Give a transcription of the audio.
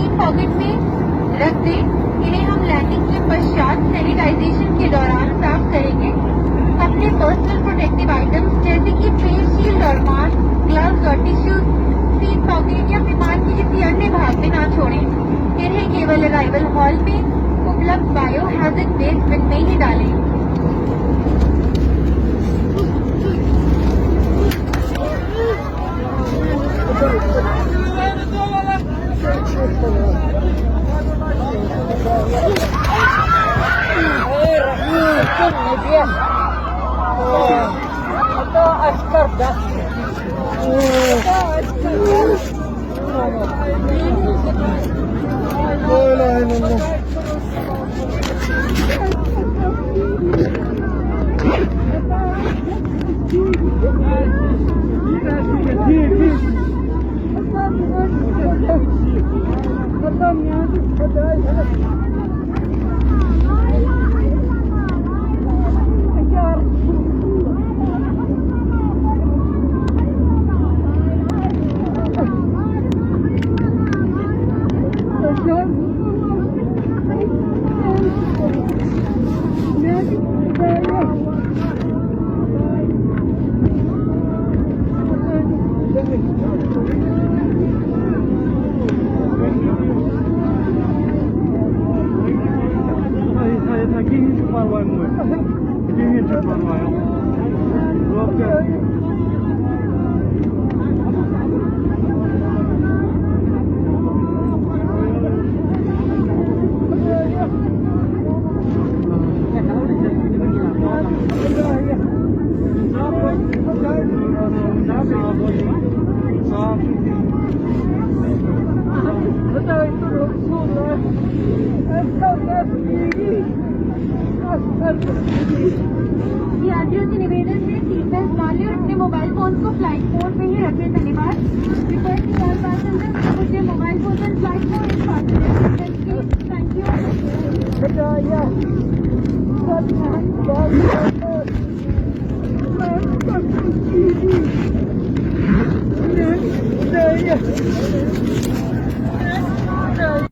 Seat pocket में रख दें। इन्हें हम लैंडिंग के पश्चात सैनिटाइजेशन के दौरान साफ करेंगे। अपने पर्सनल प्रोटेक्टिव आइटम्स जैसे कि फेस शील्ड और मास्क, ग्लव्स और टिश्यूज सीट पॉकेट या विमान के किसी अन्य भाग में ना छोड़ें। इन्हें केवल अराइवल हॉल में उपलब्ध बायो हैजर्ड वेस्ट बिन में ही डालें। यात्रियों से निवेदन है सीट बेल्ट डालें और अपने मोबाइल फोन को फ्लाइट मोड में ही रखें। धन्यवाद। Requesting all passengers to put their mobile phones on flight mode and fasten their seatbelts. Thank you.